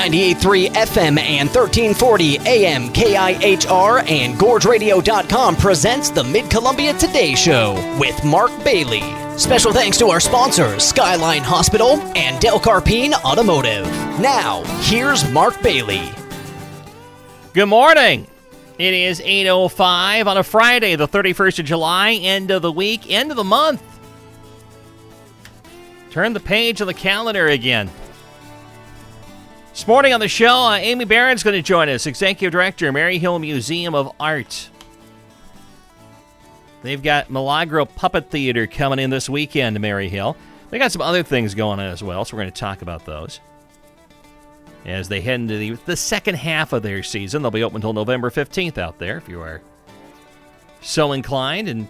98.3 FM and 1340 AM KIHR and GorgeRadio.com presents the Mid-Columbia Today Show with Mark Bailey. Special thanks to our sponsors, Skyline Hospital and Del Carpine Automotive. Now, here's Mark Bailey. Good morning. It is 8:05 on a Friday, the 31st of July, end of the week, end of the month. Turn the page of the calendar again. This morning on the show, Amy Barron's going to join us, Executive Director, Maryhill Museum of Art. They've got Milagro Puppet Theater coming in this weekend to Maryhill. They got some other things going on as well, so we're going to talk about those. As they head into the second half of their season, they'll be open until November 15th out there, if you are so inclined. And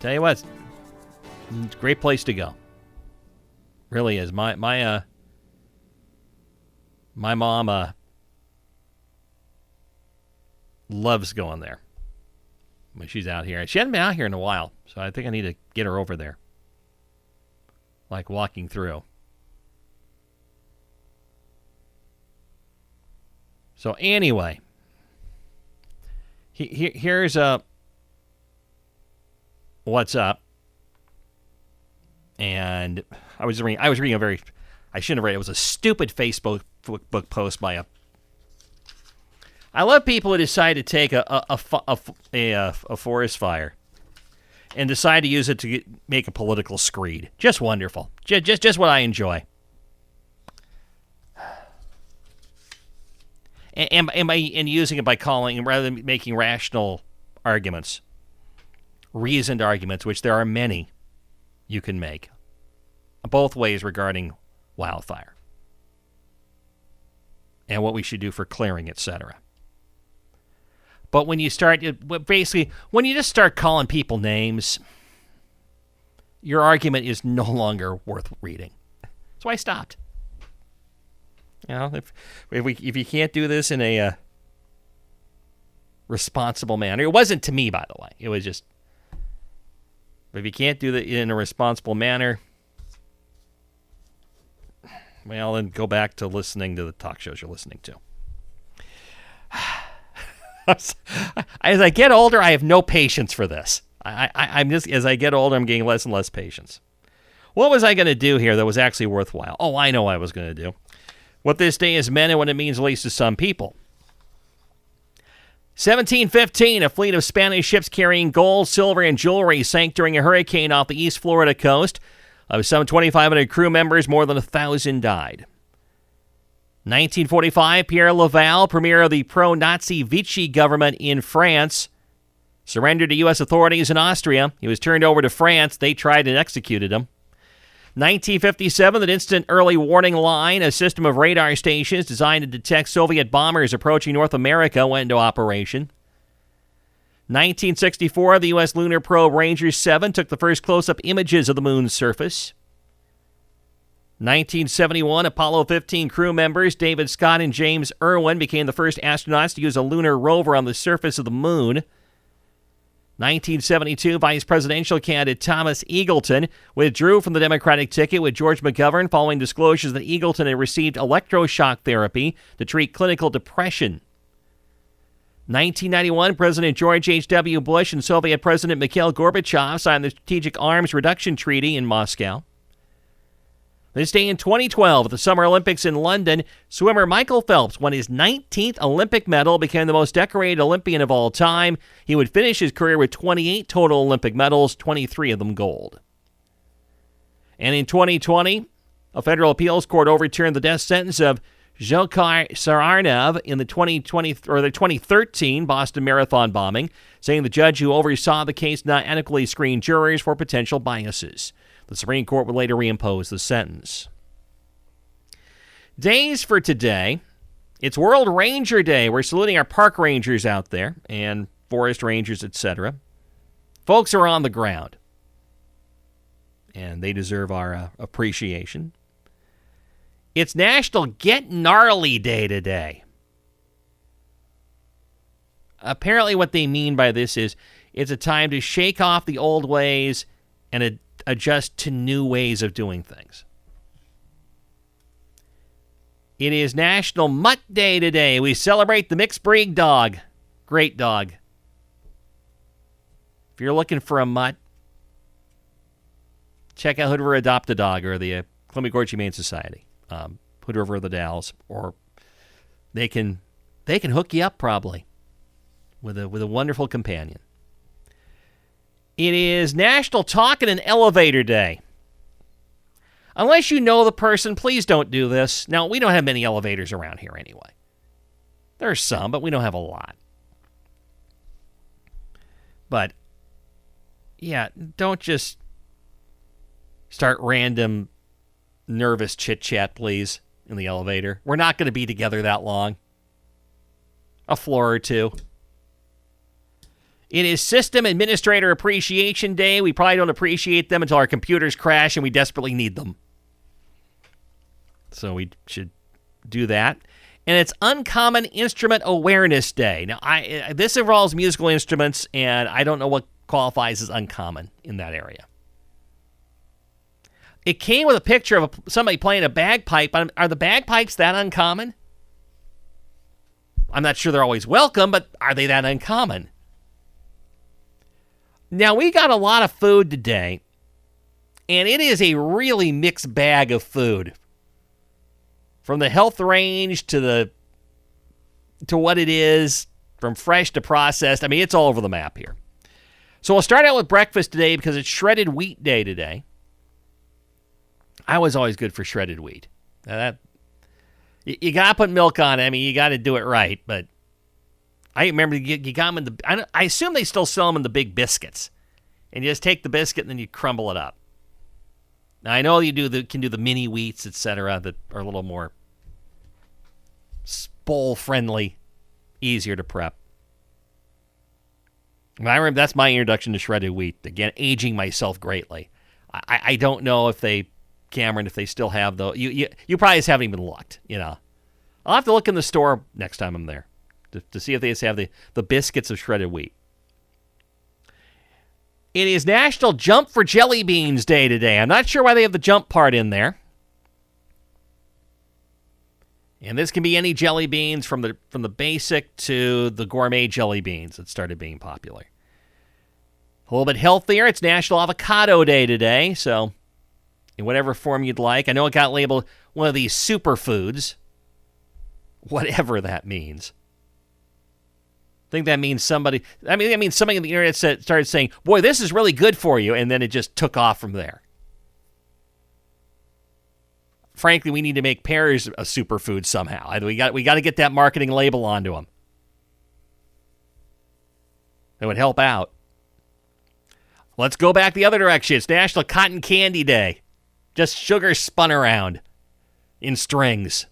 tell you what, it's a great place to go. Really is. My mom loves going there when she's out here. She hasn't been out here in a while, so I think I need to get her over there. Like walking through. So anyway, here's what's up. And I was reading a very, I shouldn't have read it. It was a stupid Facebook post by I love people who decide to take a forest fire and decide to use it to make a political screed. Just wonderful. Just what I enjoy. And using it by calling, rather than making rational arguments, reasoned arguments, which there are many you can make, both ways regarding wildfire and what we should do for clearing, etc. But when you start, when you just start calling people names, your argument is no longer worth reading. So I stopped. You know, if you can't do this in a responsible manner, it wasn't to me, by the way. It was just, if you can't do that in a responsible manner, well, then go back to listening to the talk shows you're listening to. As I get older, I have no patience for this. I'm just, as I get older, I'm getting less and less patience. What was I going to do here that was actually worthwhile? Oh, I know what I was going to do. What this day has meant and what it means, at least to some people. 1715, a fleet of Spanish ships carrying gold, silver, and jewelry sank during a hurricane off the East Florida coast. Of some 2,500 crew members, more than 1,000 died. 1945, Pierre Laval, premier of the pro-Nazi Vichy government in France, surrendered to U.S. authorities in Austria. He was turned over to France. They tried and executed him. 1957, the Instant Early Warning Line, a system of radar stations designed to detect Soviet bombers approaching North America, went into operation. 1964, the U.S. lunar probe Ranger 7 took the first close-up images of the moon's surface. 1971, Apollo 15 crew members David Scott and James Irwin became the first astronauts to use a lunar rover on the surface of the moon. 1972, vice presidential candidate Thomas Eagleton withdrew from the Democratic ticket with George McGovern following disclosures that Eagleton had received electroshock therapy to treat clinical depression. 1991, President George H.W. Bush and Soviet President Mikhail Gorbachev signed the Strategic Arms Reduction Treaty in Moscow. This day in 2012, at the Summer Olympics in London, swimmer Michael Phelps won his 19th Olympic medal, became the most decorated Olympian of all time. He would finish his career with 28 total Olympic medals, 23 of them gold. And in 2020, a federal appeals court overturned the death sentence of Dzhokhar Tsarnaev in the 2013 Boston Marathon bombing, saying the judge who oversaw the case did not adequately screen jurors for potential biases. The Supreme Court would later reimpose the sentence. Days for today. It's World Ranger Day. We're saluting our park rangers out there and forest rangers, etc. Folks are on the ground, and they deserve our appreciation. It's National Get Gnarly Day today. Apparently what they mean by this is it's a time to shake off the old ways and adjust to new ways of doing things. It is National Mutt Day today. We celebrate the mixed breed dog. Great dog. If you're looking for a mutt, check out Hood River Adopt-A-Dog or the Columbia Gorge Humane Society. Hood River of the Dalles, or they can hook you up probably with a wonderful companion. It is National Talk in an Elevator Day. Unless you know the person, please don't do this. Now, we don't have many elevators around here anyway. There are some, but we don't have a lot. But, yeah, don't just start random nervous chit-chat, please, in the elevator. We're not going to be together that long. A floor or two. It is System Administrator Appreciation Day. We probably don't appreciate them until our computers crash and we desperately need them. So we should do that. And it's Uncommon Instrument Awareness Day. Now, this involves musical instruments, and I don't know what qualifies as uncommon in that area. It came with a picture of somebody playing a bagpipe. Are the bagpipes that uncommon? I'm not sure they're always welcome, but are they that uncommon? Now, we got a lot of food today, and it is a really mixed bag of food. From the health range to what it is, from fresh to processed. I mean, it's all over the map here. So we'll start out with breakfast today because it's Shredded Wheat Day today. I was always good for shredded wheat. Now you got to put milk on it. I mean, you got to do it right, but I remember you got them in I assume they still sell them in the big biscuits. And you just take the biscuit and then you crumble it up. Now, I know you can do the mini wheats, etc., that are a little more bowl-friendly, easier to prep. I remember that's my introduction to shredded wheat. Again, aging myself greatly. I don't know if Cameron, if they still have those. You probably just haven't even looked, you know. I'll have to look in the store next time I'm there to see if they just have the biscuits of shredded wheat. It is National Jump for Jelly Beans Day today. I'm not sure why they have the jump part in there. And this can be any jelly beans from the basic to the gourmet jelly beans that started being popular. A little bit healthier, it's National Avocado Day today, so in whatever form you'd like. I know it got labeled one of these superfoods, whatever that means. I think that means somebody on the internet started saying, boy, this is really good for you, and then it just took off from there. Frankly, we need to make pears a superfood somehow. We got to get that marketing label onto them. That would help out. Let's go back the other direction. It's National Cotton Candy Day. Just sugar spun around in strings.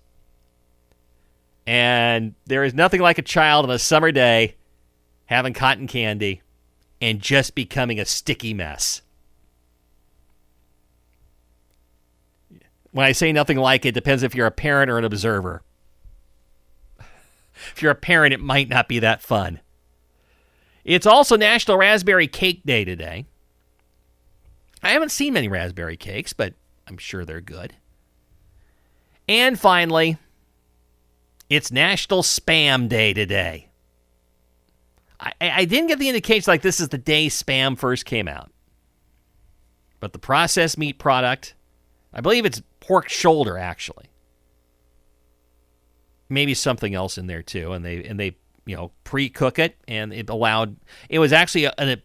And there is nothing like a child on a summer day having cotton candy and just becoming a sticky mess. When I say nothing like it, depends if you're a parent or an observer. If you're a parent, it might not be that fun. It's also National Raspberry Cake Day today. I haven't seen many raspberry cakes, but I'm sure they're good. And finally, it's National Spam Day today. I didn't get the indication like this is the day Spam first came out. But the processed meat product, I believe it's pork shoulder, actually. Maybe something else in there too, and they pre-cook it, and it was actually an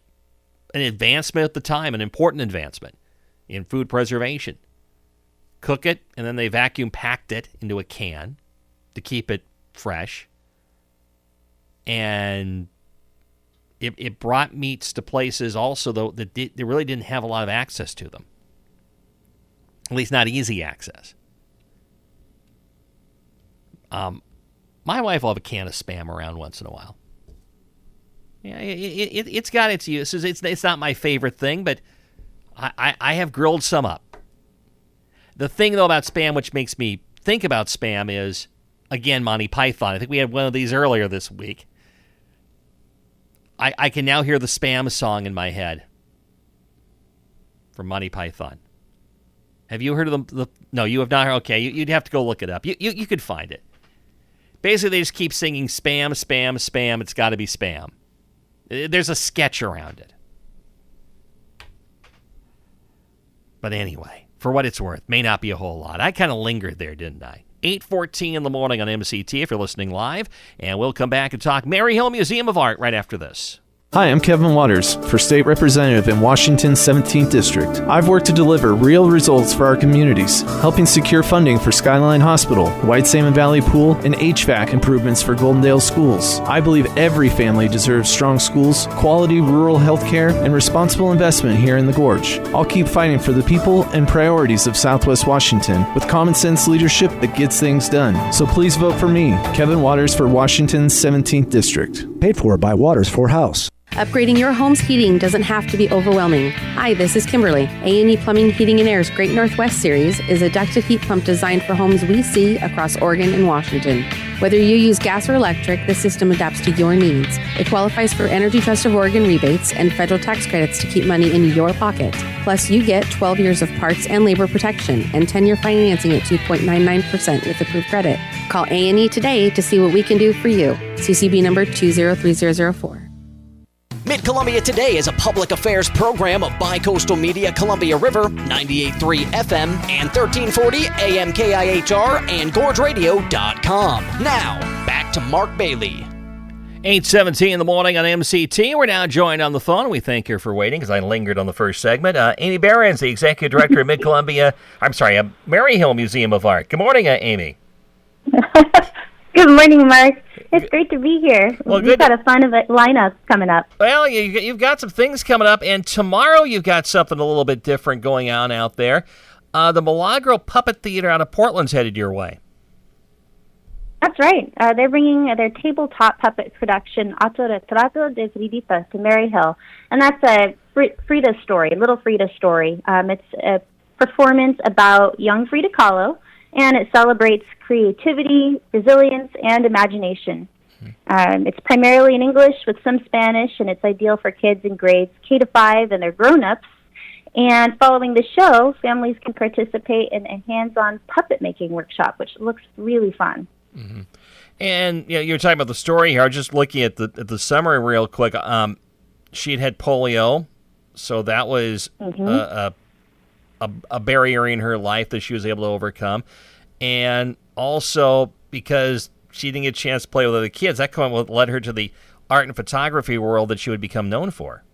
advancement at the time, an important advancement in food preservation. Cook it, and then they vacuum packed it into a can to keep it fresh. And it brought meats to places also, though, that they really didn't have a lot of access to them. At least not easy access. My wife will have a can of Spam around once in a while. Yeah, it's got its uses. It's not my favorite thing, but I have grilled some up. The thing, though, about Spam, which makes me think about Spam, is, again, Monty Python. I think we had one of these earlier this week. I can now hear the Spam song in my head from Monty Python. Have you heard of the no, you have not. Okay, you'd have to go look it up. You could find it. Basically, they just keep singing spam, spam, spam. It's got to be spam. There's a sketch around it. But anyway, for what it's worth, may not be a whole lot. I kind of lingered there, didn't I? 8:14 in the morning on MCT if you're listening live. And we'll come back and talk Maryhill Museum of Art right after this. Hi, I'm Kevin Waters for State Representative in Washington's 17th District. I've worked to deliver real results for our communities, helping secure funding for Skyline Hospital, White Salmon Valley Pool, and HVAC improvements for Goldendale schools. I believe every family deserves strong schools, quality rural health care, and responsible investment here in the Gorge. I'll keep fighting for the people and priorities of Southwest Washington with common sense leadership that gets things done. So please vote for me, Kevin Waters for Washington's 17th District. Paid for by Waters for House. Upgrading your home's heating doesn't have to be overwhelming. Hi, this is Kimberly. A&E Plumbing, Heating & Air's Great Northwest Series is a ducted heat pump designed for homes we see across Oregon and Washington. Whether you use gas or electric, the system adapts to your needs. It qualifies for Energy Trust of Oregon rebates and federal tax credits to keep money in your pocket. Plus, you get 12 years of parts and labor protection and 10-year financing at 2.99% with approved credit. Call A&E today to see what we can do for you. CCB number 203004. Mid-Columbia Today is a public affairs program of Bicoastal Media Columbia River, 98.3 FM and 1340 AM KIHR and GorgeRadio.com. Now, back to Mark Bailey. 8:17 in the morning on MCT. We're now joined on the phone. We thank her for waiting because I lingered on the first segment. Amy Behrens, the Executive Director of Maryhill Museum of Art. Good morning, Amy. Good morning, Mark. It's great to be here. Well, We've got a fun lineup coming up. Well, you've got some things coming up, and tomorrow you've got something a little bit different going on out there. The Milagro Puppet Theater out of Portland's headed your way. That's right. They're bringing their tabletop puppet production, Autoretrato de Fridita, to Maryhill. And that's a Frida story, Little Frida story. It's a performance about young Frida Kahlo, and it celebrates creativity, resilience, and imagination. It's primarily in English with some Spanish, and it's ideal for kids in grades K to 5 and their grown-ups. And following the show, families can participate in a hands-on puppet-making workshop, which looks really fun. Mm-hmm. And you're talking about the story here. Just looking at the summary real quick. She'd had polio, so that was a barrier in her life that she was able to overcome. And also because she didn't get a chance to play with other kids, that kind of led her to the art and photography world that she would become known for.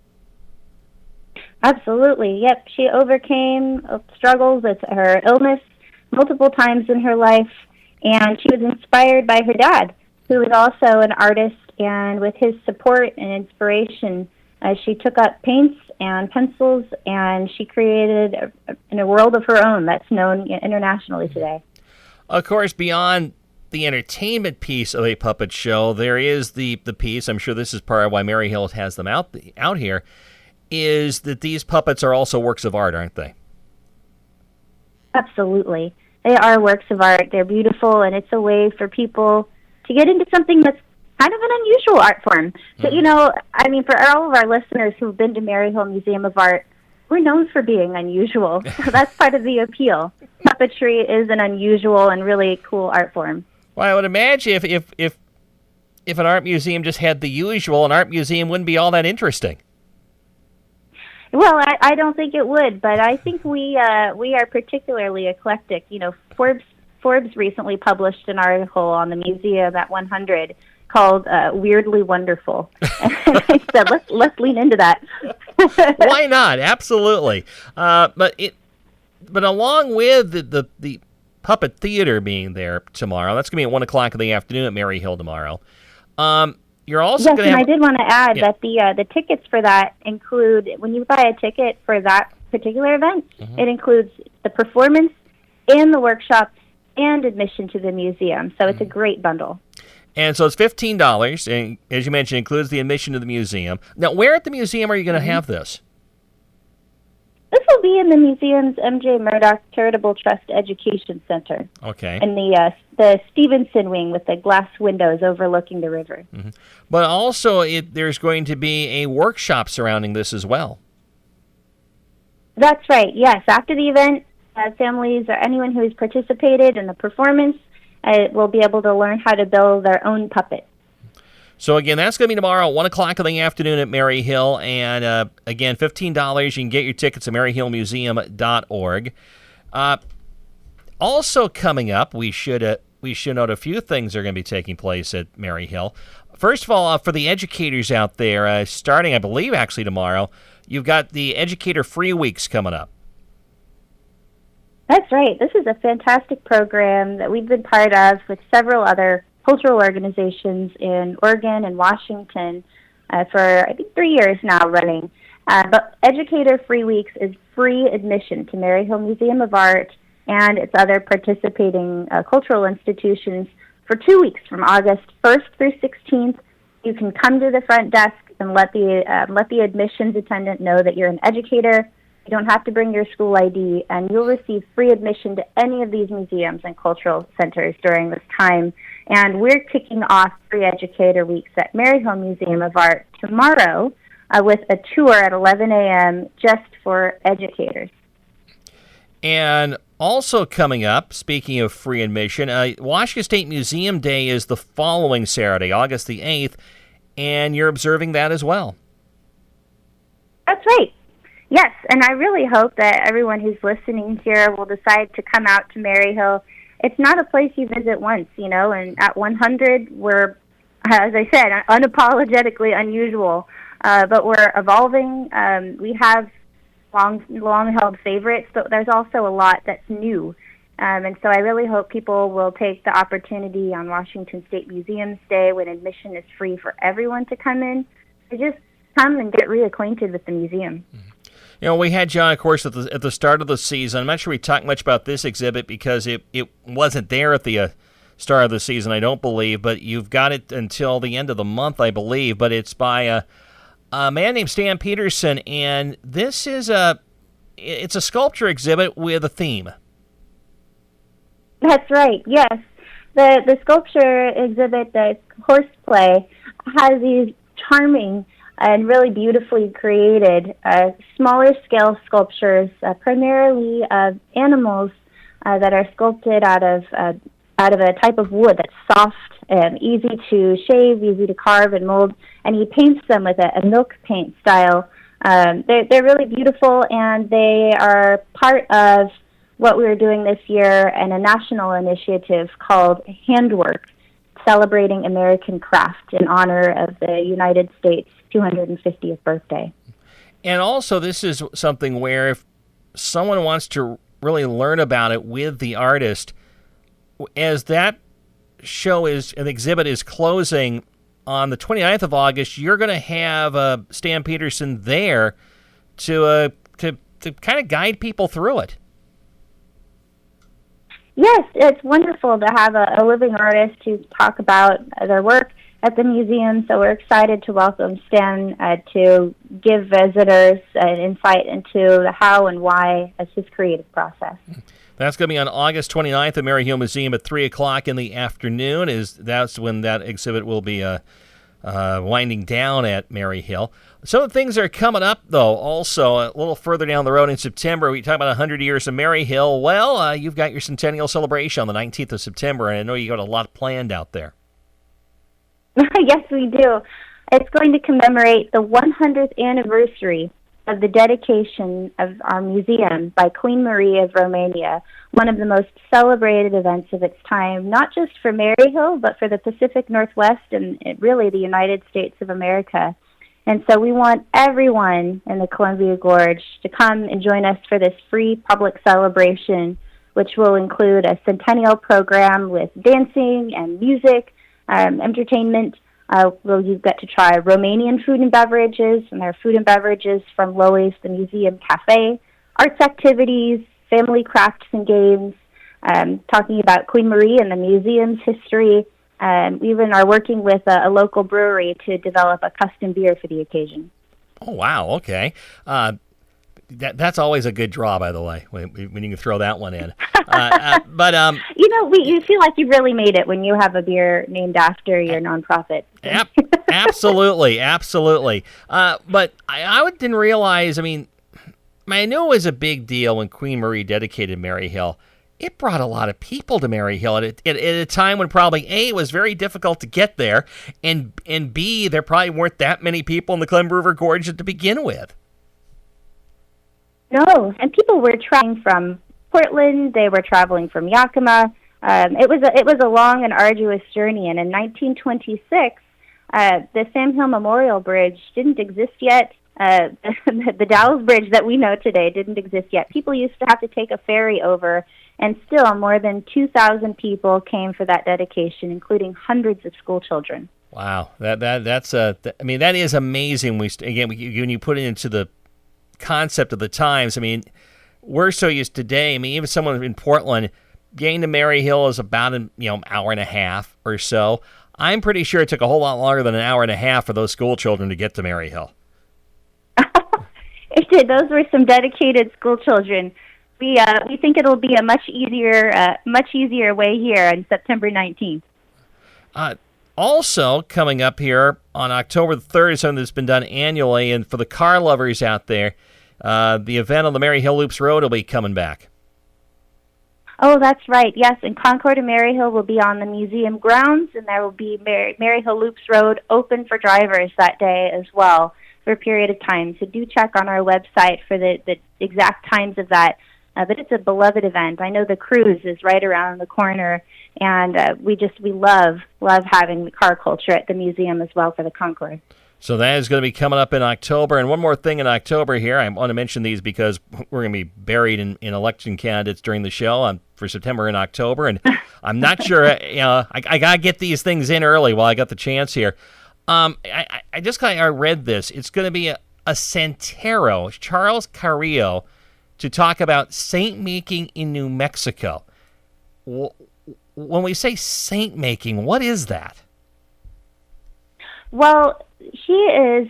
Absolutely. Yep. She overcame struggles with her illness multiple times in her life, and she was inspired by her dad, who was also an artist, and with his support and inspiration, she took up paints and pencils, and she created a world of her own that's known internationally today. Of course, beyond the entertainment piece of a puppet show, there is the piece, I'm sure this is part of why Maryhill has them out here, is that these puppets are also works of art, aren't they? Absolutely. They are works of art. They're beautiful, and it's a way for people to get into something that's kind of an unusual art form. So, for all of our listeners who've been to Maryhill Museum of Art, we're known for being unusual. So that's part of the appeal. Puppetry is an unusual and really cool art form. Well, I would imagine if an art museum just had the usual, an art museum wouldn't be all that interesting. Well, I don't think it would, but I think we are particularly eclectic. Forbes recently published an article on the museum at 100 called Weirdly Wonderful. And I said, let's lean into that. Why not? Absolutely. But along with the puppet theater being there tomorrow, that's going to be at 1 o'clock in the afternoon at Maryhill tomorrow. You're also going to have... I did want to add that the tickets for that include, when you buy a ticket for that particular event, it includes the performance and the workshop and admission to the museum. So it's a great bundle. And so it's $15, and as you mentioned, includes the admission to the museum. Now, where at the museum are you going to have this? This will be in the museum's M.J. Murdoch Charitable Trust Education Center. Okay. In the Stevenson wing with the glass windows overlooking the river. Mm-hmm. But also, there's going to be a workshop surrounding this as well. That's right, yes. After the event, families or anyone who has participated in the performance will be able to learn how to build their own puppet. So, again, that's going to be tomorrow, 1 o'clock in the afternoon at Mary Hill. And, again, $15. You can get your tickets at maryhillmuseum.org. Also coming up, we should note a few things are going to be taking place at Mary Hill. First of all, for the educators out there, starting, I believe, actually tomorrow, you've got the Educator Free Weeks coming up. That's right. This is a fantastic program that we've been part of with several other cultural organizations in Oregon and Washington for, I think, 3 years now running. But Educator Free Weeks is free admission to Maryhill Museum of Art and its other participating cultural institutions for 2 weeks from August 1st through 16th. You can come to the front desk and let the admissions attendant know that you're an educator. You don't have to bring your school ID, and you'll receive free admission to any of these museums and cultural centers during this time. And we're kicking off Free Educator Weeks at Maryhill Museum of Art tomorrow with a tour at 11 a.m. just for educators. And also coming up, speaking of free admission, Washington State Museum Day is the following Saturday, August the 8th, and you're observing that as well. That's right. Yes, and I really hope that everyone who's listening here will decide to come out to Maryhill. It's not a place you visit once, and at 100, we're, as I said, unapologetically unusual, but we're evolving. We have long-held favorites, but there's also a lot that's new. And so I really hope people will take the opportunity on Washington State Museum's Day, when admission is free for everyone to come in, to just come and get reacquainted with the museum. We had John, of course, at the start of the season. I'm not sure we talked much about this exhibit because it wasn't there at the start of the season, I don't believe, but you've got it until the end of the month, I believe, but it's by a man named Stan Peterson, and this is it's a sculpture exhibit with a theme. That's right, yes. The sculpture exhibit, the Horseplay, has these charming and really beautifully created smaller scale sculptures, primarily of animals that are sculpted out of a type of wood that's soft and easy to shave, easy to carve and mold, and he paints them with a milk paint style. They're really beautiful, and they are part of what we are doing this year and a national initiative called Handwork, celebrating American craft in honor of the United States 250th birthday. And also, this is something where if someone wants to really learn about it with the artist, as that an exhibit is closing on the 29th of August, you're going to have Stan Peterson there to kind of guide people through it. Yes, it's wonderful to have a living artist to talk about their work at the museum, so we're excited to welcome Stan to give visitors an insight into the how and why as his creative process. That's going to be on August 29th at Maryhill Museum at 3 o'clock in the afternoon. That's when that exhibit will be winding down at Maryhill. Some of the things that are coming up, though, also a little further down the road in September. We talk about 100 years of Maryhill. Well, you've got your centennial celebration on the 19th of September, and I know you got a lot planned out there. Yes, we do. It's going to commemorate the 100th anniversary of the dedication of our museum by Queen Marie of Romania, one of the most celebrated events of its time, not just for Maryhill, but for the Pacific Northwest and really the United States of America. And so we want everyone in the Columbia Gorge to come and join us for this free public celebration, which will include a centennial program with dancing and music, entertainment. You've got to try Romanian food and beverages, and there are food and beverages from Lois, the Museum Cafe, arts activities, family crafts and games, talking about Queen Marie and the museum's history. We even are working with a local brewery to develop a custom beer for the occasion. Oh, wow, okay. That's always a good draw, by the way, when you can throw that one in. But you feel like you really made it when you have a beer named after your nonprofit. Absolutely. But I didn't realize. I mean, I know it was a big deal when Queen Marie dedicated Maryhill. It brought a lot of people to Maryhill at a time when probably A, it was very difficult to get there, and B, there probably weren't that many people in the Columbia River Gorge to begin with. No, and people were traveling from Portland. They were traveling from Yakima. It was a long and arduous journey, and in 1926, the Sam Hill Memorial Bridge didn't exist yet. The Dalles Bridge that we know today didn't exist yet. People used to have to take a ferry over, and still more than 2,000 people came for that dedication, including hundreds of school children. Wow, that's that is amazing. When you put it into the concept of the times, I mean, we're so used today. I mean, even someone in Portland getting to Maryhill is about an hour and a half or so. I'm pretty sure it took a whole lot longer than an hour and a half for those school children to get to Maryhill. It did. Those were some dedicated school children. We think it'll be a much easier way here on September 19th. Also coming up here on October the 3rd, something that's been done annually, and for the car lovers out there, the event on the Maryhill Loops Road will be coming back. Oh, that's right. Yes, and Concord and Maryhill will be on the museum grounds, and there will be Maryhill Loops Road open for drivers that day as well for a period of time. So do check on our website for the exact times of that. But it's a beloved event. I know the cruise is right around the corner, and we love having the car culture at the museum as well for the Concord. So that is going to be coming up in October. And one more thing in October here, I want to mention these because we're going to be buried in election candidates during the show for September and October. And I'm not sure, I got to get these things in early while I got the chance here. I read this. It's going to be a Santero, Charles Carrillo, to talk about saint making in New Mexico. When we say saint making, what is that? Well, he is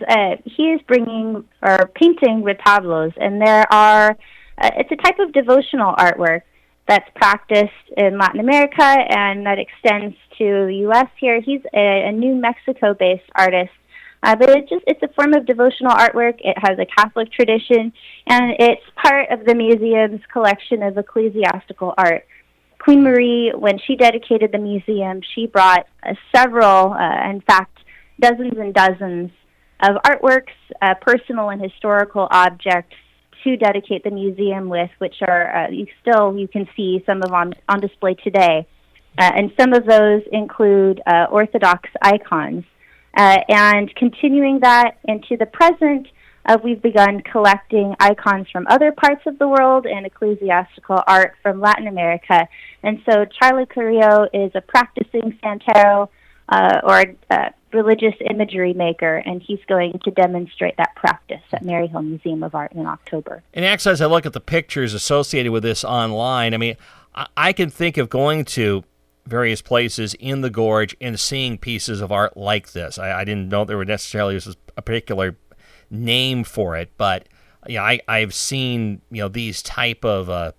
bringing or painting retablos, and there are it's a type of devotional artwork that's practiced in Latin America and that extends to the U.S. here. He's a New Mexico-based artist. But it's a form of devotional artwork. It has a Catholic tradition, and it's part of the museum's collection of ecclesiastical art. Queen Marie, when she dedicated the museum, she brought several, in fact, dozens and dozens of artworks, personal and historical objects to dedicate the museum with, which are you can see some of on display today. And some of those include Orthodox icons. And continuing that into the present, we've begun collecting icons from other parts of the world and ecclesiastical art from Latin America. And so Charlie Carrillo is a practicing Santero or religious imagery maker, and he's going to demonstrate that practice at Maryhill Museum of Art in October. And actually, as I look at the pictures associated with this online, I mean, I can think of going to various places in the gorge and seeing pieces of art like this. I didn't know there were necessarily a particular name for it, but I've seen these type of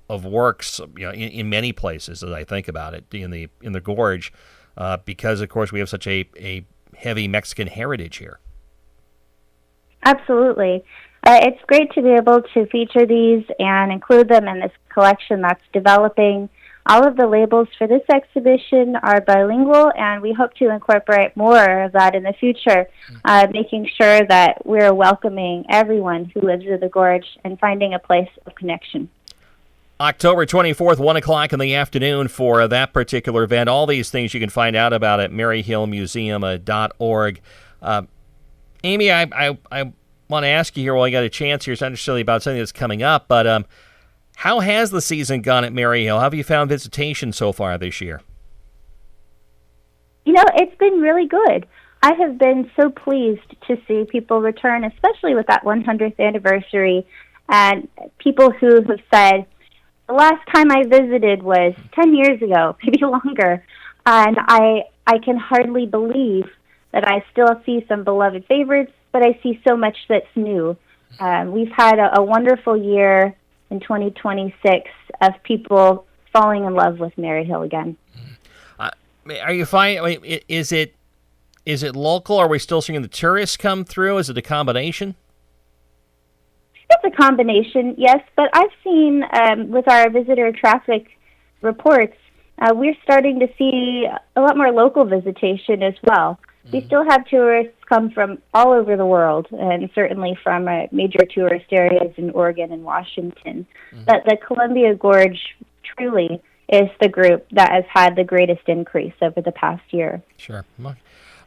works in many places as I think about it in the gorge, because of course we have such a heavy Mexican heritage here. Absolutely. It's great to be able to feature these and include them in this collection that's developing. All of the labels for this exhibition are bilingual, and we hope to incorporate more of that in the future, making sure that we're welcoming everyone who lives in the gorge and finding a place of connection. October 24th, 1 o'clock in the afternoon for that particular event. All these things you can find out about at maryhillmuseum.org. Amy, I want to ask you here while I got a chance here, it's not necessarily about something that's coming up, but how has the season gone at Maryhill? How have you found visitation so far this year? It's been really good. I have been so pleased to see people return, especially with that 100th anniversary, and people who have said, the last time I visited was 10 years ago, maybe longer, and I can hardly believe that I still see some beloved favorites, but I see so much that's new. We've had a wonderful year in 2026 of people falling in love with Maryhill again. Are you finding? Is it local? Are we still seeing the tourists come through? Is it a combination? It's a combination, yes, but I've seen with our visitor traffic reports, we're starting to see a lot more local visitation as well. We still have tourists come from all over the world, and certainly from major tourist areas in Oregon and Washington. But the Columbia Gorge truly is the group that has had the greatest increase over the past year. Sure.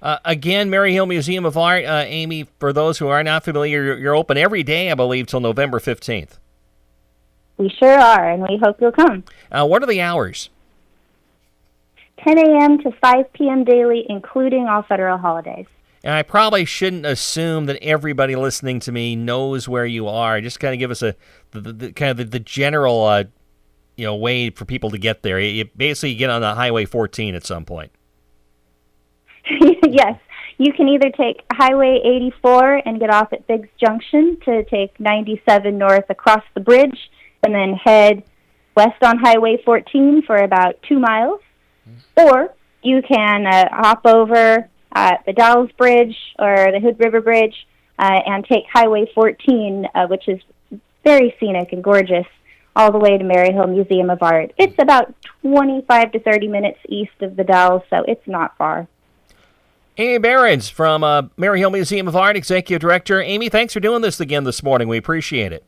Again, Maryhill Museum of Art, Amy, for those who are not familiar, you're open every day, I believe, till November 15th. We sure are, and we hope you'll come. What are the hours? 10 a.m. to 5 p.m. daily, including all federal holidays. And I probably shouldn't assume that everybody listening to me knows where you are. Just kind of give us the general way for people to get there. You basically get on the Highway 14 at some point. Yes. You can either take Highway 84 and get off at Biggs Junction to take 97 north across the bridge and then head west on Highway 14 for about 2 miles. Or you can hop over the Dalles Bridge or the Hood River Bridge and take Highway 14, which is very scenic and gorgeous, all the way to Maryhill Museum of Art. It's about 25 to 30 minutes east of the Dalles, so it's not far. Amy Behrens from Maryhill Museum of Art, Executive Director. Amy, thanks for doing this again this morning. We appreciate it.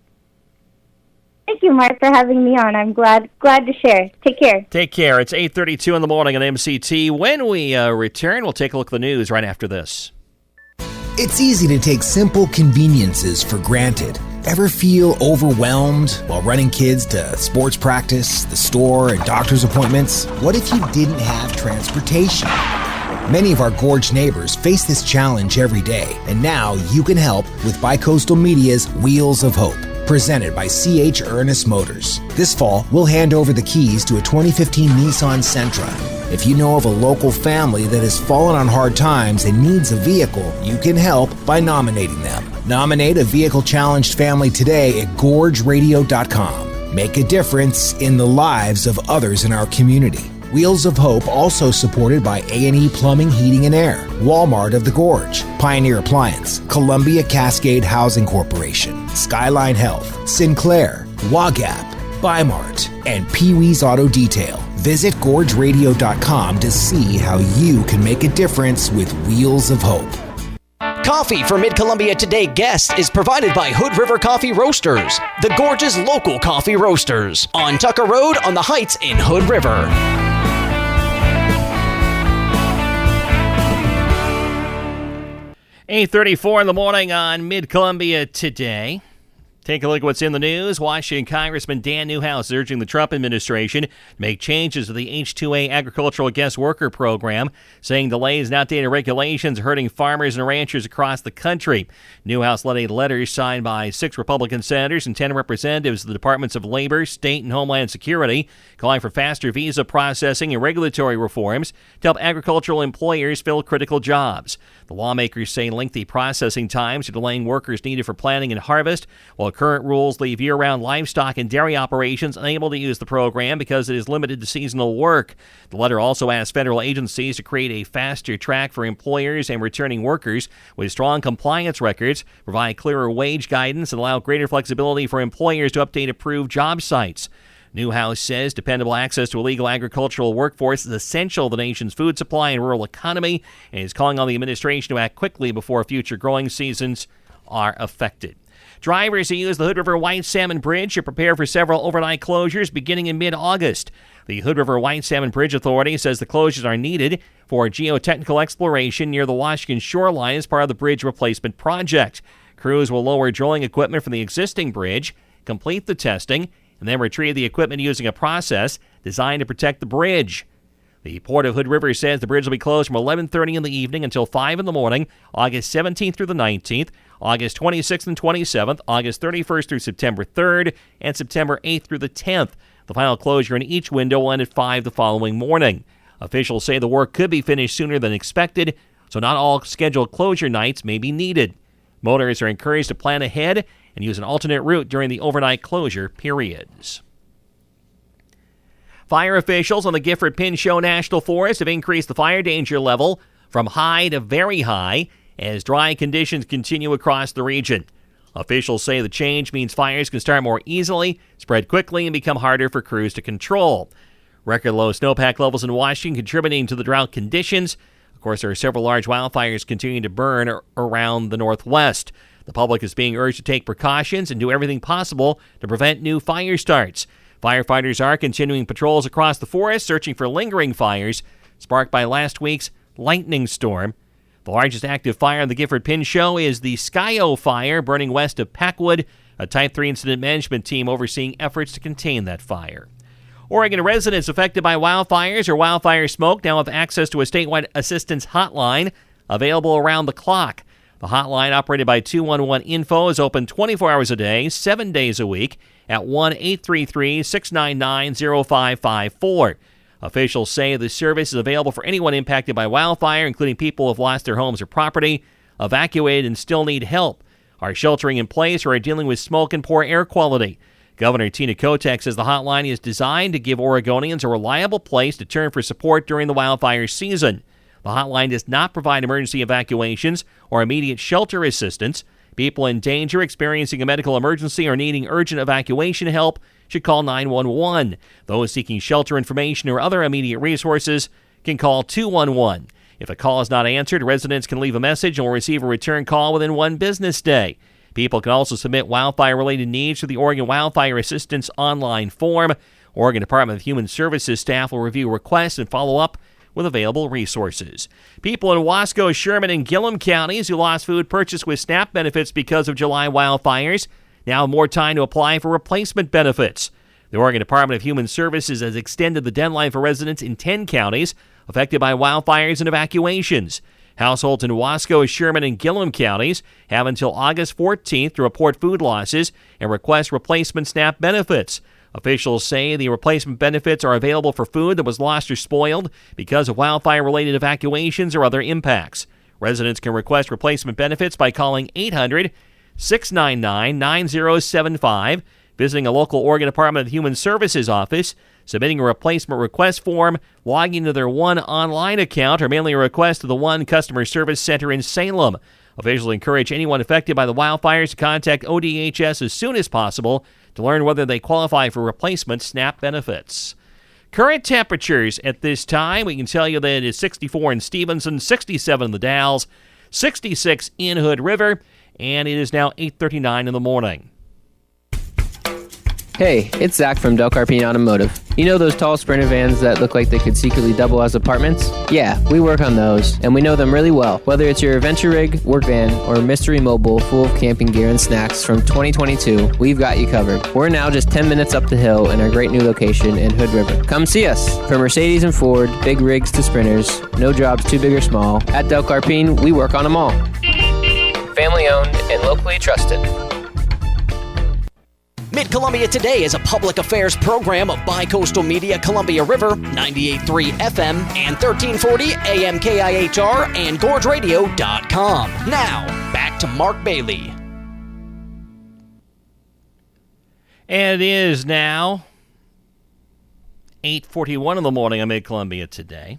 Thank you, Mark, for having me on. I'm glad to share. Take care. Take care. It's 8:32 in the morning on MCT. When we return, we'll take a look at the news right after this. It's easy to take simple conveniences for granted. Ever feel overwhelmed while running kids to sports practice, the store, and doctor's appointments? What if you didn't have transportation? Many of our Gorge neighbors face this challenge every day, and now you can help with Bicoastal Media's Wheels of Hope, presented by C.H. Ernest Motors. This fall, we'll hand over the keys to a 2015 Nissan Sentra. If you know of a local family that has fallen on hard times and needs a vehicle, you can help by nominating them. Nominate a vehicle-challenged family today at gorgeradio.com. Make a difference in the lives of others in our community. Wheels of Hope also supported by A&E Plumbing, Heating and Air, Walmart of the Gorge, Pioneer Appliance, Columbia Cascade Housing Corporation, Skyline Health, Sinclair, WAGAP, Bimart, and Pee-wee's Auto Detail. Visit gorgeradio.com to see how you can make a difference with Wheels of Hope. Coffee for Mid-Columbia Today guests is provided by Hood River Coffee Roasters, the Gorge's local coffee roasters, on Tucker Road on the Heights in Hood River. 8:34 in the morning on Mid-Columbia Today. Take a look at what's in the news. Washington Congressman Dan Newhouse is urging the Trump administration to make changes to the H-2A agricultural guest worker program, saying delays and outdated regulations are hurting farmers and ranchers across the country. Newhouse led a letter signed by 6 Republican senators and 10 representatives of the Departments of Labor, State, and Homeland Security, calling for faster visa processing and regulatory reforms to help agricultural employers fill critical jobs. The lawmakers say lengthy processing times are delaying workers needed for planting and harvest, while current rules leave year-round livestock and dairy operations unable to use the program because it is limited to seasonal work. The letter also asks federal agencies to create a faster track for employers and returning workers with strong compliance records, provide clearer wage guidance, and allow greater flexibility for employers to update approved job sites. Newhouse says dependable access to a legal agricultural workforce is essential to the nation's food supply and rural economy, and is calling on the administration to act quickly before future growing seasons are affected. Drivers who use the Hood River White Salmon Bridge should prepare for several overnight closures beginning in mid-August. The Hood River White Salmon Bridge Authority says the closures are needed for geotechnical exploration near the Washington shoreline as part of the bridge replacement project. Crews will lower drilling equipment from the existing bridge, complete the testing, and then retrieve the equipment using a process designed to protect the bridge. The Port of Hood River says the bridge will be closed from 11:30 in the evening until 5 in the morning, August 17th through the 19th, August 26th and 27th, August 31st through September 3rd, and September 8th through the 10th. The final closure in each window will end at 5 the following morning. Officials say the work could be finished sooner than expected, so not all scheduled closure nights may be needed. Motorists are encouraged to plan ahead and use an alternate route during the overnight closure periods. Fire officials on the Gifford-Pinchot National Forest have increased the fire danger level from high to very high as dry conditions continue across the region. Officials say the change means fires can start more easily, spread quickly, and become harder for crews to control. Record low snowpack levels in Washington contributing to the drought conditions. Of course, there are several large wildfires continuing to burn around the Northwest. The public is being urged to take precautions and do everything possible to prevent new fire starts. Firefighters are continuing patrols across the forest, searching for lingering fires sparked by last week's lightning storm. The largest active fire on the Gifford Pinchot is the Skyo fire burning west of Packwood, a Type 3 incident management team overseeing efforts to contain that fire. Oregon residents affected by wildfires or wildfire smoke now have access to a statewide assistance hotline available around the clock. The hotline, operated by 211-INFO, is open 24 hours a day, 7 days a week at 1-833-699-0554. Officials say the service is available for anyone impacted by wildfire, including people who have lost their homes or property, evacuated and still need help, are sheltering in place, or are dealing with smoke and poor air quality. Governor Tina Kotek says the hotline is designed to give Oregonians a reliable place to turn for support during the wildfire season. The hotline does not provide emergency evacuations or immediate shelter assistance. People in danger, experiencing a medical emergency, or needing urgent evacuation help should call 911. Those seeking shelter information or other immediate resources can call 211. If a call is not answered, residents can leave a message and will receive a return call within 1 business day. People can also submit wildfire-related needs to the Oregon Wildfire Assistance online form. Oregon Department of Human Services staff will review requests and follow up with available resources. People in Wasco, Sherman, and Gillum counties who lost food purchased with SNAP benefits because of July wildfires now have more time to apply for replacement benefits. The Oregon Department of Human Services has extended the deadline for residents in 10 counties affected by wildfires and evacuations. Households in Wasco, Sherman, and Gillum counties have until August 14th to report food losses and request replacement SNAP benefits. Officials say the replacement benefits are available for food that was lost or spoiled because of wildfire-related evacuations or other impacts. Residents can request replacement benefits by calling 800-699-9075, visiting a local Oregon Department of Human Services office, submitting a replacement request form, logging into their One online account, or mailing a request to the One Customer Service Center in Salem. Officials encourage anyone affected by the wildfires to contact ODHS as soon as possible to learn whether they qualify for replacement SNAP benefits. Current temperatures at this time, we can tell you that it is 64 in Stevenson, 67 in the Dalles, 66 in Hood River, and it is now 8:39 in the morning. Hey, it's Zach from Del Carpine Automotive. You know those tall Sprinter vans that look like they could secretly double as apartments? Yeah, we work on those, and we know them really well. Whether it's your adventure rig, work van, or mystery mobile full of camping gear and snacks from 2022, we've got you covered. We're now just 10 minutes up the hill in our great new location in Hood River. Come see us. From Mercedes and Ford, big rigs to Sprinters, no jobs too big or small. At Del Carpine, we work on them all. Family owned and locally trusted. Mid-Columbia Today is a public affairs program of Bi-Coastal Media Columbia River, 98.3 FM and 1340 AM KIHR and GorgeRadio.com. Now, back to Mark Bailey. And it is now 8:41 in the morning on Mid-Columbia Today.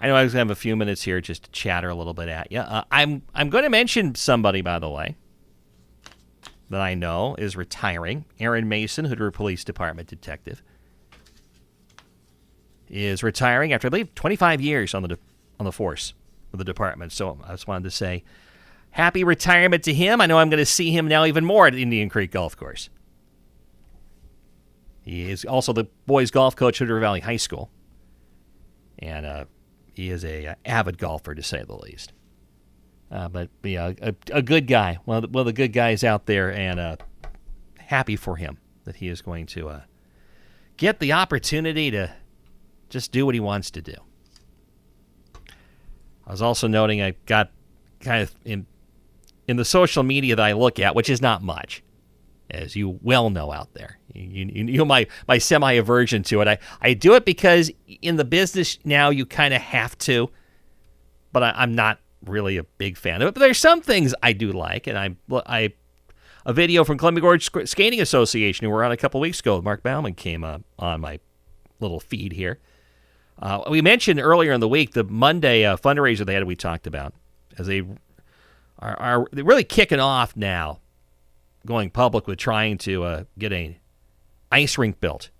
I know I was going to have a few minutes here just to chatter a little bit at you. I'm going to mention somebody, by the way, that I know is retiring. Aaron Mason, Hood River Police Department detective, is retiring after, I believe, 25 years on the force of the department. So I just wanted to say happy retirement to him. I know I'm going to see him now even more at Indian Creek Golf Course. He is also the boys golf coach at Hood River Valley High School. And he is a avid golfer, to say the least. But yeah, a good guy, one of the good guys out there, and happy for him that he is going to get the opportunity to just do what he wants to do. I was also noting I got kind of in the social media that I look at, which is not much, as you well know out there. You know my semi-aversion to it. I do it because in the business now you kind of have to, but I'm not really a big fan of it. But there's some things I do like, and a video from Columbia Gorge Skating Association, who were on a couple weeks ago, Mark Bauman, came on my little feed here. We mentioned earlier in the week the Monday fundraiser they had we talked about, as they are really kicking off now, going public with trying to get an ice rink built.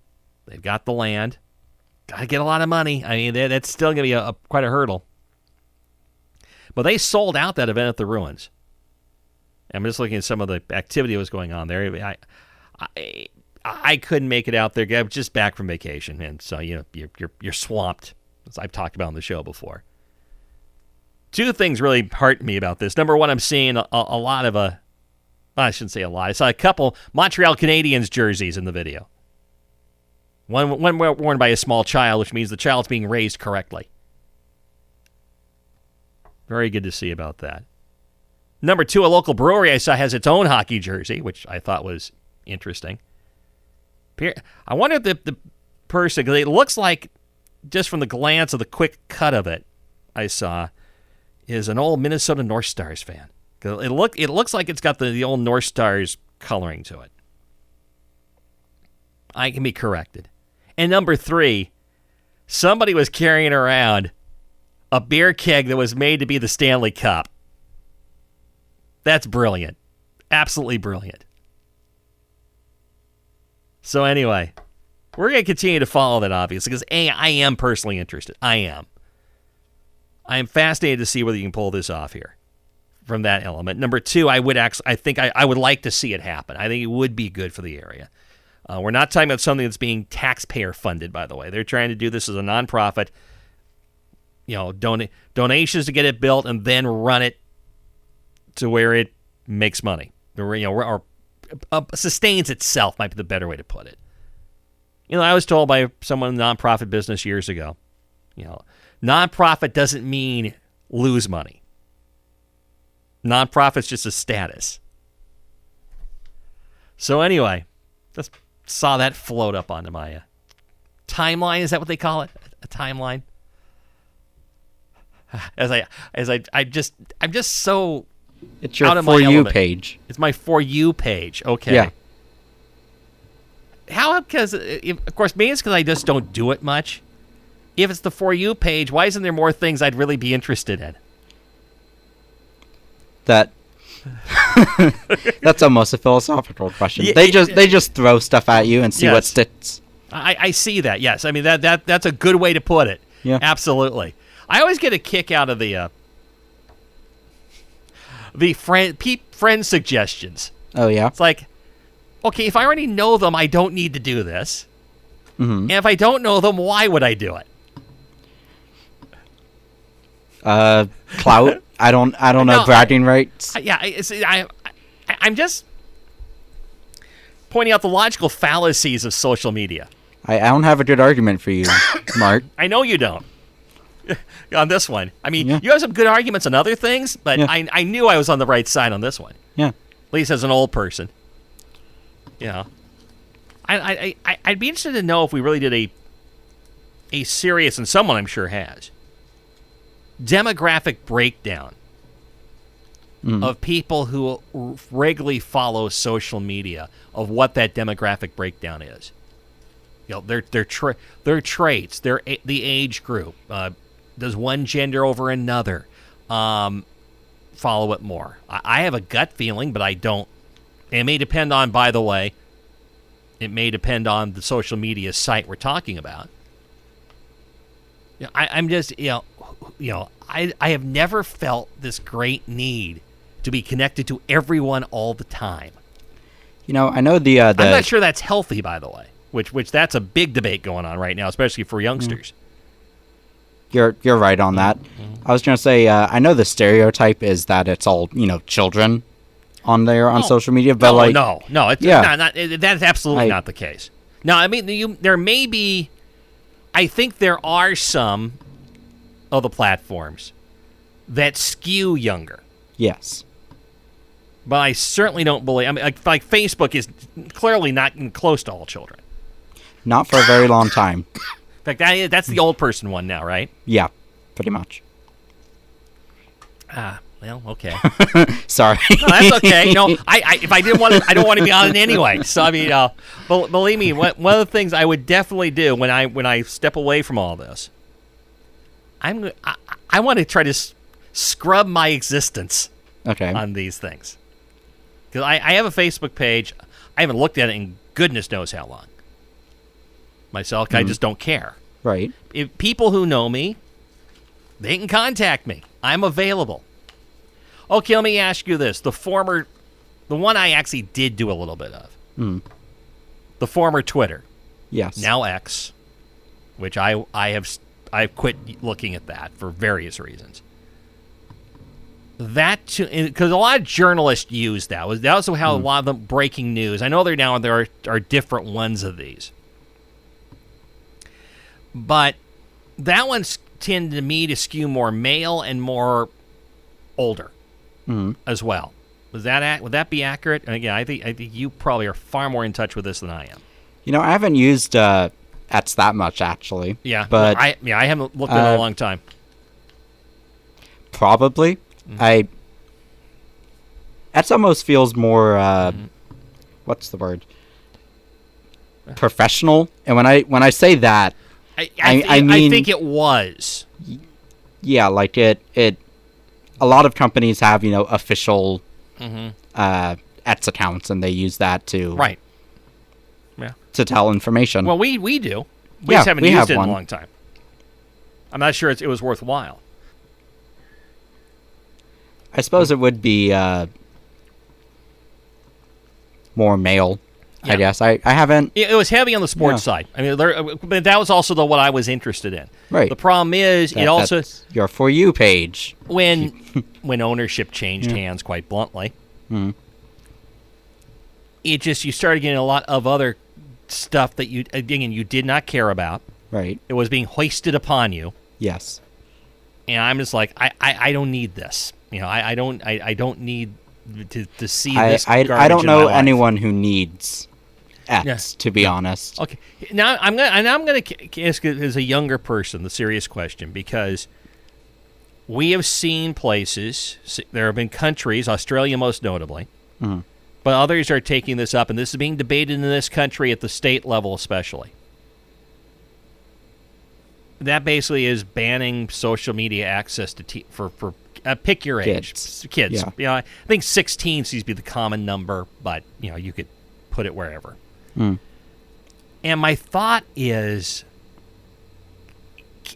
They've got the land. Got to get a lot of money. I mean, that's still going to be quite a hurdle. But they sold out that event at the Ruins. I'm just looking at some of the activity that was going on there. I couldn't make it out there. I was just back from vacation, and so you're swamped, as I've talked about on the show before. Two things really hurt me about this. Number one, I'm seeing a lot of I shouldn't say a lot. I saw a couple Montreal Canadiens jerseys in the video. One worn by a small child, which means the child's being raised correctly. Very good to see about that. Number two, a local brewery I saw has its own hockey jersey, which I thought was interesting. I wonder if the person, because it looks like, just from the glance of the quick cut of it I saw, is an old Minnesota North Stars fan. It looks like it's got the old North Stars coloring to it. I can be corrected. And number three, somebody was carrying around a beer keg that was made to be the Stanley Cup. That's brilliant. Absolutely brilliant. So anyway, we're going to continue to follow that, obviously, because I am personally interested. I am fascinated to see whether you can pull this off here from that element. Number two, I would like to see it happen. I think it would be good for the area. We're not talking about something that's being taxpayer funded, by the way. They're trying to do this as a nonprofit, donations to get it built and then run it to where it makes money, or sustains itself might be the better way to put it. I was told by someone in the nonprofit business years ago, nonprofit doesn't mean lose money. Nonprofit's just a status. So anyway, just saw that float up onto my timeline. Is that what they call it? A timeline? I'm just so it's your out of For my You element. page. It's my For You page. Okay. Yeah. How? Because of course, maybe it's because I just don't do it much. If it's the For You page, why isn't there more things I'd really be interested in? That's almost a philosophical question. Yeah, they just throw stuff at you and see what sticks. I see that. Yes, I mean that's a good way to put it. Yeah, absolutely. I always get a kick out of the friend suggestions. Oh yeah. It's like, okay, if I already know them, I don't need to do this. Mm-hmm. And if I don't know them, why would I do it? Clout. I don't know bragging rights. I'm just pointing out the logical fallacies of social media. I don't have a good argument for you, Mark. I know you don't. On this one. I mean, you have some good arguments on other things, but I knew I was on the right side on this one. Yeah. At least as an old person. I'd be interested to know if we really did a serious, and someone I'm sure has, demographic breakdown of people who regularly follow social media, of what that demographic breakdown is. Their traits, the age group. Does one gender over another follow it more? I have a gut feeling, but I don't. It may depend on, by the way, the social media site we're talking about. I'm just, I have never felt this great need to be connected to everyone all the time. I know the I'm not sure that's healthy, by the way. Which that's a big debate going on right now, especially for youngsters. You're right on that. Mm-hmm. I was going to say, I know the stereotype is that it's all children on there on social media, but no, it's not. That's absolutely not the case. Now, I mean, there may be. I think there are some of the platforms that skew younger. Yes. But I certainly don't believe. I mean, like Facebook is clearly not close to all children. Not for a very long time. In fact, that's the old person one now, right? Yeah, pretty much. Well, okay. Sorry. No, that's okay. No, if I didn't want to, I don't want to be on it anyway. So I mean, believe me, one of the things I would definitely do when I step away from all this, I want to try to scrub my existence on these things. Because I have a Facebook page. I haven't looked at it in goodness knows how long. Myself, I just don't care. Right. If people who know me, they can contact me. I'm available. Okay, let me ask you this. The one I actually did do a little bit of. The former Twitter. Yes. Now X, which I've quit looking at that for various reasons. That because a lot of journalists use that. That was also how a lot of them breaking news. I know there are different ones of these, but that one's tended to me to skew more male and more older as well. Would that be accurate? And again, I think you probably are far more in touch with this than I am. You know, I haven't used X that much actually. Yeah, but I haven't looked at it in a long time. Probably. X almost feels more what's the word? Professional. And when I say that, I mean, I think it was. Yeah, like it a lot of companies have, official X accounts, and they use that to to tell information. Well, we do. We just haven't used it in a long time. I'm not sure it was worthwhile. I suppose it would be more male. I guess I haven't. It was heavy on the sports side. I mean, but that was also what I was interested in. Right. The problem is that's your For You page when ownership changed hands, quite bluntly. It just you started getting a lot of other stuff that you did not care about. Right. It was being hoisted upon you. Yes. And I'm just like I don't need this. I don't need to see this. I don't in know my life. anyone who needs X, to be honest. Okay. Now I'm gonna ask it as a younger person the serious question, because we have seen places. There have been countries, Australia most notably, but others are taking this up, and this is being debated in this country at the state level, especially. That basically is banning social media access to for pick your age, kids. Yeah. I think 16 seems to be the common number, but you could put it wherever. And my thought is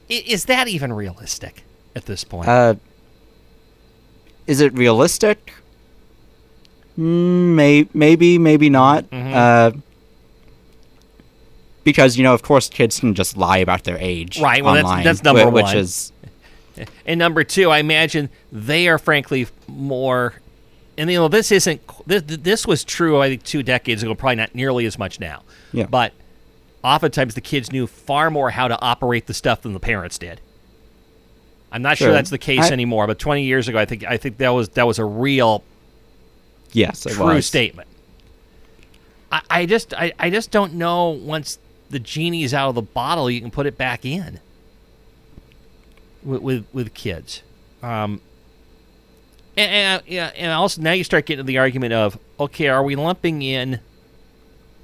that even realistic at this point? Is it realistic? Maybe, maybe not. Because, of course, kids can just lie about their age. Right, well, online, that's number one. Which is... And number two, I imagine they are frankly more... And, this isn't... This was true, I think, 2 decades ago, probably not nearly as much now. Yeah. But oftentimes the kids knew far more how to operate the stuff than the parents did. I'm not sure that's the case anymore, but 20 years ago, I think that was a real... Yes, true statement. I just don't know, once the genie's out of the bottle, you can put it back in with kids. And also now you start getting to the argument of, okay, are we lumping in?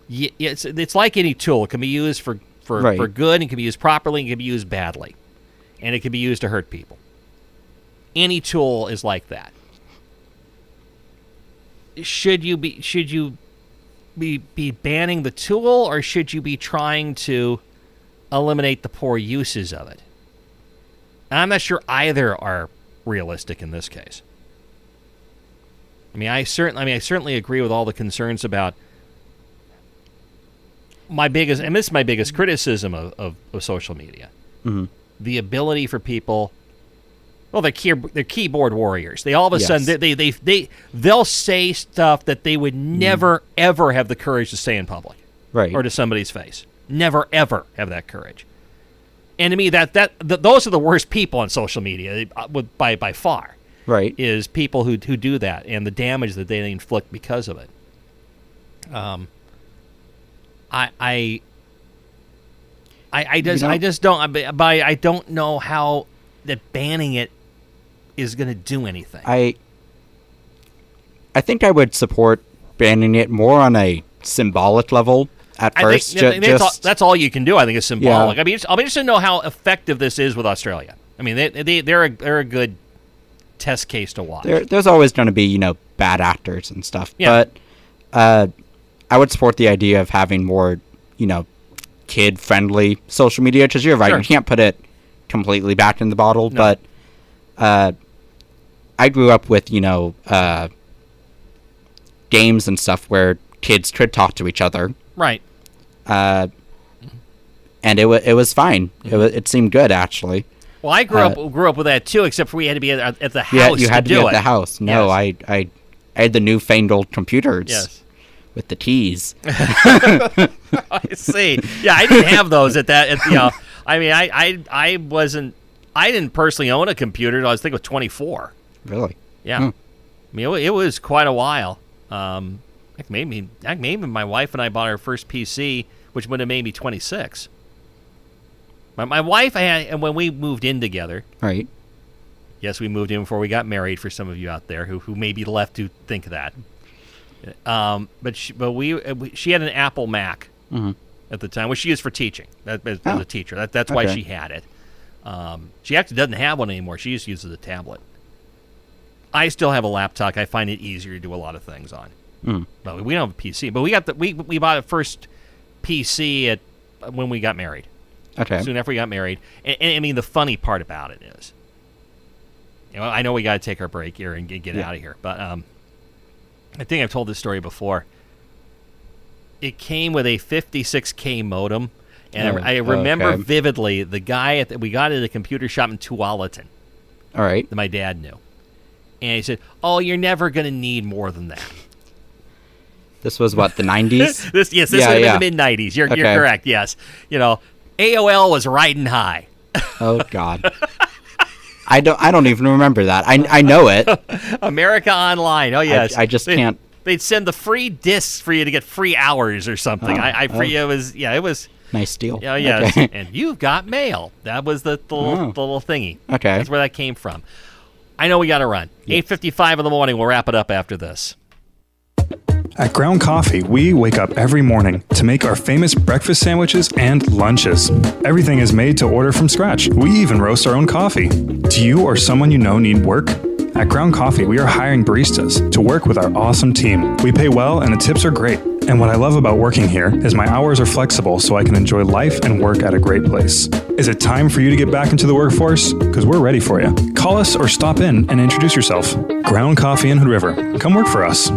It's like any tool. It can be used for good, and it can be used properly, and it can be used badly, and it can be used to hurt people. Any tool is like that. Should you be banning the tool, or should you be trying to eliminate the poor uses of it? And I'm not sure either are realistic in this case. I certainly agree with all the concerns about this is my biggest criticism of social media. The ability for people, well, they're keyboard warriors. They all of a sudden they'll say stuff that they would never ever have the courage to say in public, right, or to somebody's face. Never ever have that courage. And to me, those are the worst people on social media, by far. Right, is people who do that, and the damage that they inflict because of it. I just don't know how that banning it is going to do anything. I think I would support banning it more on a symbolic level at first. That's all you can do. I think is symbolic. Yeah. I'll be interested to know how effective this is with Australia. I mean, they're a good test case to watch. There's always going to be, bad actors and stuff. Yeah. But I would support the idea of having more, kid-friendly social media, because you're right. Sure. You can't put it completely back in the bottle. No. But I grew up with, games and stuff where kids could talk to each other. Right. And it was fine. Mm-hmm. It seemed good, actually. Well, I grew up with that too, except for we had to be at the house. Yeah, you had to be at the house. No, yes. I had the newfangled computers. Yes. With the keys. I see. Yeah, I didn't have those at that. I mean, I didn't personally own a computer. I was thinking of 24. Really? Yeah. I mean, it was quite a while. Maybe my wife and I bought our first PC, which would have made me 26. My wife and when we moved in together. Right. Yes, we moved in before we got married. For some of you out there who may be left to think that. But she had an Apple Mac at the time, which she used for teaching. As a teacher, that's why she had it. She actually doesn't have one anymore. She just uses a tablet. I still have a laptop. I find it easier to do a lot of things on. But we don't have a PC. But we bought a first PC when we got married. Okay. Soon after we got married, and I mean the funny part about it is, I know we got to take our break here and get out of here, but I think I've told this story before. It came with a 56K modem, and I remember vividly the guy we got at a computer shop in Tualatin. All right. That my dad knew. And he said, "Oh, you're never going to need more than that." This was what, the 90s? This was in the mid-90s. You're correct, yes. AOL was riding high. Oh, God. I don't even remember that. I know it. America Online. Oh, yes. I just can't. They'd send the free discs for you to get free hours or something. It was nice deal. Yeah, okay. And you've got mail. That was the little thingy. Okay. That's where that came from. I know we got to run. Yes. 8:55 in the morning. We'll wrap it up after this. At Ground Coffee, we wake up every morning to make our famous breakfast sandwiches and lunches. Everything is made to order from scratch. We even roast our own coffee. Do you or someone you know need work? At Ground Coffee, we are hiring baristas to work with our awesome team. We pay well and the tips are great. And what I love about working here is my hours are flexible so I can enjoy life and work at a great place. Is it time for you to get back into the workforce? Because we're ready for you. Call us or stop in and introduce yourself. Ground Coffee in Hood River. Come work for us.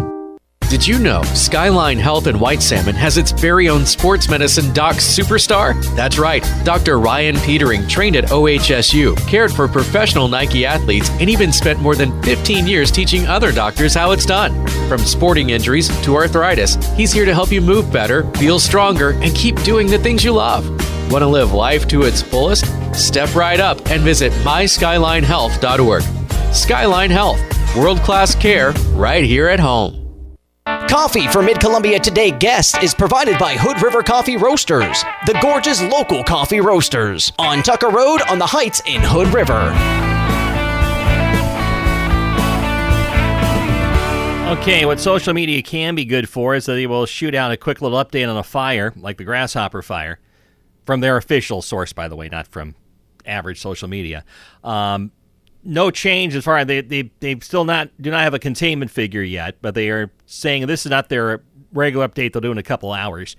Did you know Skyline Health in White Salmon has its very own sports medicine doc superstar? That's right, Dr. Ryan Petering trained at OHSU, cared for professional Nike athletes, and even spent more than 15 years teaching other doctors how it's done. From sporting injuries to arthritis, he's here to help you move better, feel stronger, and keep doing the things you love. Want to live life to its fullest? Step right up and visit myskylinehealth.org. Skyline Health, world-class care right here at home. Coffee for Mid-Columbia Today guests is provided by Hood River Coffee Roasters, the gorgeous local coffee roasters, on Tucker Road on the Heights in Hood River. Okay, what social media can be good for is that they will shoot out a quick little update on a fire, like the Grasshopper fire, from their official source, by the way, not from average social media. No change as far as they still do not have a containment figure yet, but they are saying this is not their regular update they'll do in a couple hours.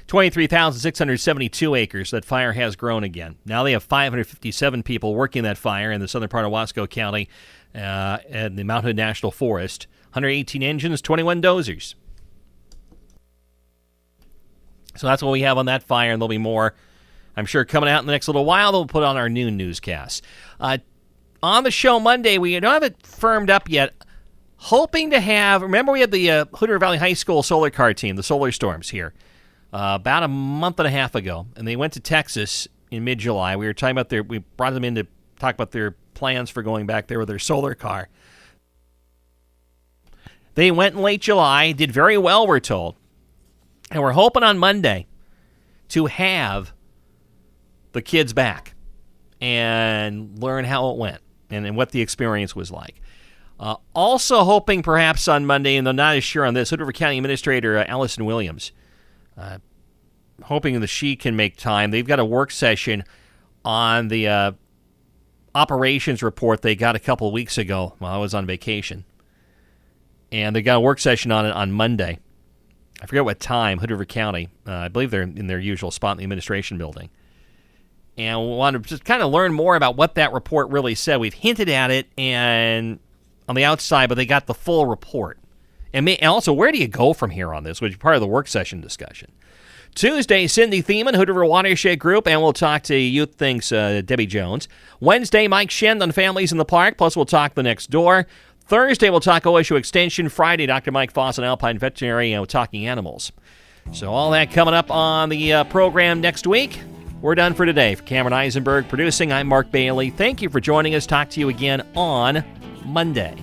23,672 acres that fire has grown again. Now they have 557 people working that fire in the southern part of Wasco County and the Mount Hood National Forest. 118 engines, 21 dozers. So that's what we have on that fire, and there'll be more, I'm sure, coming out in the next little while. They'll put on our noon newscasts. On the show Monday, we don't have it firmed up yet. Hoping to have, remember we had the Hood River Valley High School solar car team, the Solar Storms here, about a month and a half ago. And they went to Texas in mid-July. We brought them in to talk about their plans for going back there with their solar car. They went in late July, did very well, we're told. And we're hoping on Monday to have the kids back and learn how it went and what the experience was like. Also hoping perhaps on Monday, and I'm not as sure on this, Hood River County Administrator Allison Williams, hoping that she can make time. They've got a work session on the operations report they got a couple of weeks ago while I was on vacation. And they got a work session on it on Monday. I forget what time, Hood River County. I believe they're in their usual spot in the administration building. And we want to just kind of learn more about what that report really said. We've hinted at it and on the outside, but they got the full report. And also, where do you go from here on this, which is part of the work session discussion? Tuesday, Cindy Thiemann, Hood River Watershed Group, and we'll talk to Youth Think's Debbie Jones. Wednesday, Mike Shend on Families in the Park, plus we'll talk The Next Door. Thursday, we'll talk OSU Extension. Friday, Dr. Mike Foss, an Alpine veterinary, talking animals. So all that coming up on the program next week. We're done for today. For Cameron Eisenberg producing, I'm Mark Bailey. Thank you for joining us. Talk to you again on Monday.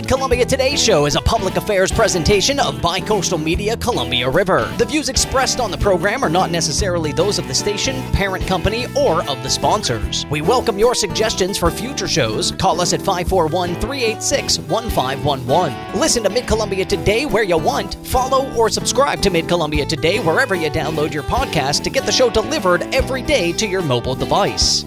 Columbia Today Show is a public affairs presentation of Bicoastal Media Columbia River. The views expressed on the program are not necessarily those of the station, parent company, or of the sponsors. We welcome your suggestions for future shows. Call us at 541-386-1511. Listen to Mid-Columbia Today where you want. Follow or subscribe to Mid-Columbia Today wherever you download your podcast to get the show delivered every day to your mobile device.